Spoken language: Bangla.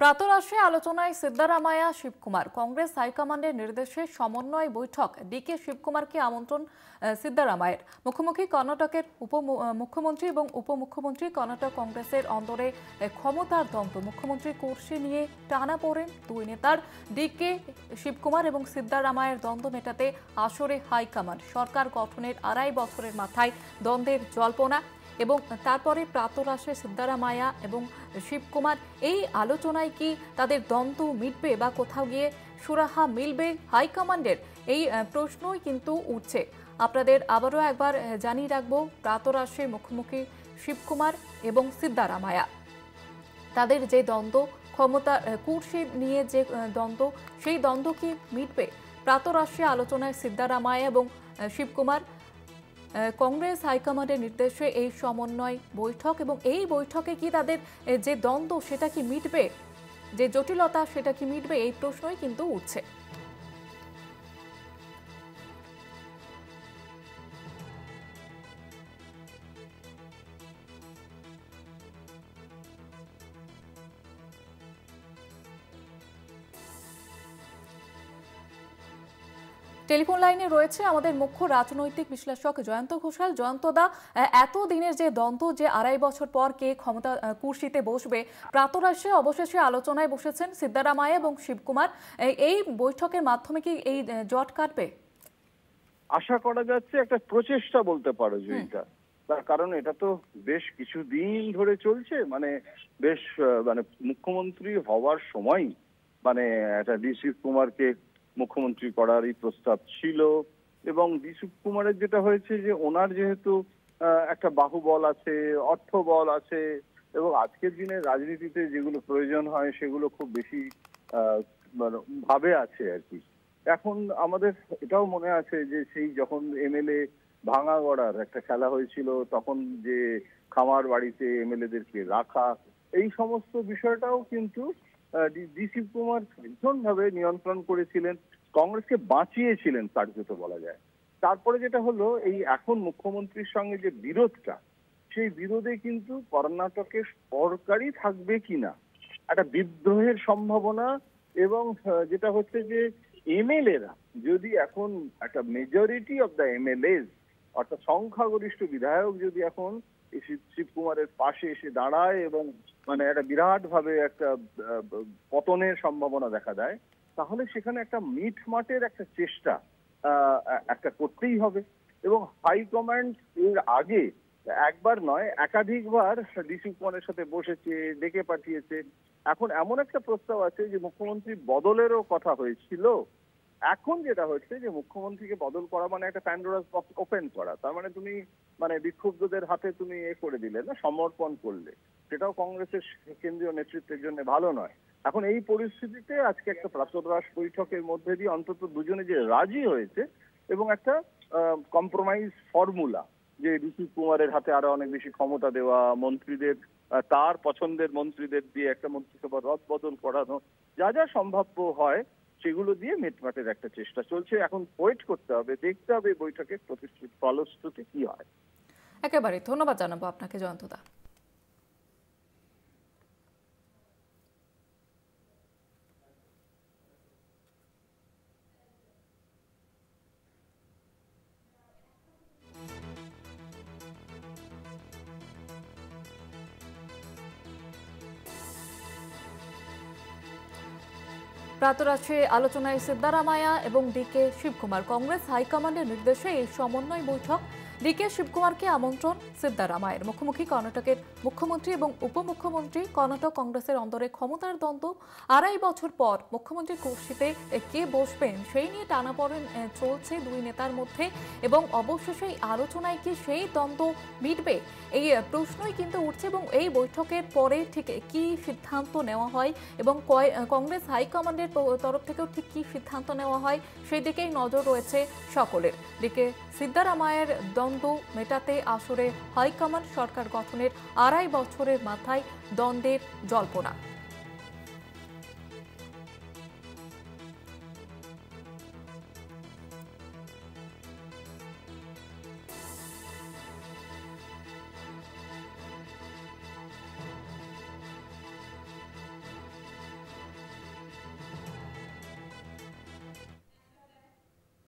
প্রাতরাশে আলোচনায় সিদ্দারামাইয়া শিবকুমার। কংগ্রেস হাইকমান্ডের নির্দেশে সমন্বয় বৈঠক। ডিকে শিবকুমারকে আমন্ত্রণ সিদ্দারামাইয়ের। মুখোমুখি কর্ণাটকের মুখ্যমন্ত্রী এবং উপমুখ্যমন্ত্রী। কর্ণাটক কংগ্রেসের অন্দরে ক্ষমতার দ্বন্দ্ব, মুখ্যমন্ত্রী কুর্সি নিয়ে টানাপোড়েন দুই নেতার। ডিকে শিবকুমার এবং সিদ্দারামাইয়ের দ্বন্দ্ব মেটাতে আসরে হাইকমান্ড। সরকার গঠনের ২.৫ বছরের মাথায় দ্বন্দ্বের জল্পনা এবং তারপরে প্রাতরাশে সিদ্দারামাইয়া এবং শিবকুমার। এই আলোচনায় কি তাদের দ্বন্দ্ব মিটবে বা কোথাও গিয়ে সুরাহা মিলবে হাইকমান্ডের? এই প্রশ্নই কিন্তু উঠছে। আপনাদের আবারও একবার জানিয়ে রাখবো, প্রাতরাশে মুখোমুখি শিবকুমার এবং সিদ্দারামাইয়া। তাদের যে দ্বন্দ্ব, ক্ষমতা কুর্সি নিয়ে যে দ্বন্দ্ব, সেই দ্বন্দ্ব কি মিটবে? প্রাতরাশে আলোচনায় সিদ্দারামাইয়া এবং শিবকুমার। কংগ্রেস হাইকমান্ডের নির্দেশে এই সমন্বয় বৈঠক এবং এই বৈঠকে কি তাদের যে দ্বন্দ্ব সেটা কি মিটবে, যে জটিলতা সেটা কি মিটবে, এই প্রশ্নই কিন্তু উঠছে। টেলিফোন লাইনে রয়েছে আমাদের মুখ্য রাজনৈতিক বিশ্লেষক জয়ন্ত ঘোষাল। জয়ন্তদা, এত দিনের যে দ্বন্দ্ব, যে ২.৫ বছর পর কে ক্ষমতা কুর্সিতে বসবে, প্রাতরাশে অবশেষে আলোচনায় বসেছেন সিদ্দারামাইয়া এবং শিবকুমার। এই বৈঠকের মাধ্যমে কি এই জট কাটবে? আশা করা যাচ্ছে একটা প্রচেষ্টা বলতে পারো জয়িতা। তার কারণ এটা তো বেশ কিছুদিন ধরে চলছে, বেশ মুখ্যমন্ত্রী হওয়ার সময় একটা শিবকুমারকে মুখ্যমন্ত্রী করারই প্রস্তাব ছিল। এবং শিবকুমারের যেটা হয়েছে যে ওনার যেহেতু একটা বাহুবল আছে, অর্থবল আছে, এবং আজকের দিনে রাজনীতিতে যেগুলো প্রয়োজন হয় সেগুলো খুব বেশি ভাবে আছে আর কি। এখন আমাদের এটাও মনে আছে যে সেই যখন এমএলএ ভাঙা গড়ার একটা খেলা হয়েছিল, তখন যে খামার বাড়িতে এমএলএদেরকে রাখা, এই সমস্ত বিষয়টাও কিন্তু শিবকুমার ভীষণভাবে নিয়ন্ত্রণ করেছিলেন, কংগ্রেসকে বাঁচিয়েছিলেন কার্যত বলা যায়। তারপরে যেটা হলো, এই এখন মুখ্যমন্ত্রীর সঙ্গে যে বিরোধটা, সেই বিরোধে কিন্তু কর্ণাটকের সরকারই থাকবে কিনা একটা বিদ্রোহের সম্ভাবনা। এবং যেটা হচ্ছে যে এমএলএরা যদি এখন একটা মেজরিটি অফ দ্য এমএলএ, অর্থাৎ সংখ্যাগরিষ্ঠ বিধায়ক যদি এখন শিবকুমারের পাশে এসে দাঁড়ায় এবং একটা বিরাট ভাবে একটা পতনের সম্ভাবনা দেখা দেয়, তাহলে সেখানে একটা মিটমাটের একটা চেষ্টা একটা করতেই হবে। এবং হাইকমান্ড এর আগে একবার নয় একাধিকবার শিবকুমারের সাথে বসেছে, ডেকে পাঠিয়েছে। এখন এমন একটা প্রস্তাব আছে যে মুখ্যমন্ত্রী বদলেরও কথা হয়েছিল। এখন যেটা হচ্ছে যে মুখ্যমন্ত্রীকে বদল করা একটা প্যান্ডোরাস বক্স ওপেন করা। তার তুমি বিক্ষুব্ধদের হাতে তুমি করে দিলে না, সমর্পণ করলে, সেটাও কংগ্রেসের কেন্দ্রীয় নেতৃত্বের জন্য ভালো নয়। এখন এই পরিস্থিতিতে আজকে একটা প্রাতরাশ বৈঠকের মধ্যে দিয়ে অন্তত দুজনে যে রাজি হয়েছে এবং একটা কম্প্রোমাইজ ফর্মুলা, যে শিবকুমারের হাতে আরো অনেক বেশি ক্ষমতা দেওয়া, মন্ত্রীদের তার পছন্দের মন্ত্রীদের দিয়ে একটা মন্ত্রিসভা রদ বদল করানো, যা যা সম্ভাব্য হয় সেগুলো দিয়ে মিটমাটের একটা চেষ্টা চলছে। এখন ওয়েট করতে হবে, দেখতে হবে বৈঠকের ফলশ্রুতি কি হয়। একেবারে ধন্যবাদ জানাবো আপনাকে জয়ন্তদা। প্রাতরাশে আলোচনায় সিদ্দারামাইয়া এবং ডিকে শিবকুমার। কংগ্রেস হাইকমান্ডের নির্দেশে এই সমন্বয় বৈঠক। ডিকে শিবকুমারকে আমন্ত্রণ সিদ্দারামাইয়ের। মুখোমুখি কর্ণাটকের মুখ্যমন্ত্রী এবং উপমুখ্যমন্ত্রী। কর্ণাটক কংগ্রেসের অন্দরে ক্ষমতার দ্বন্দ্ব। ২.৫ বছর পর মুখ্যমন্ত্রী কুর্সিতে কে বসবেন সেই নিয়ে টানাপোড়েন চলছে দুই নেতার মধ্যে এবং অবশেষে আলোচনায় কি সেই দ্বন্দ্ব মিটবে, এই প্রশ্নই কিন্তু উঠছে। এবং এই বৈঠকের পরে ঠিক কি সিদ্ধান্ত নেওয়া হয় এবং কংগ্রেস হাইকমান্ডের তরফ থেকেও ঠিক কি সিদ্ধান্ত নেওয়া হয়, সেই দিকেই নজর রয়েছে সকলের। দিকে সিদ্দারামাইয়ের দ্বন্দ্ব মেটাতে আসরে হাইকমান্ড। সরকার গঠনের ২.৫ বছরের মাথায় দ্বন্দ্বের জল্পনা।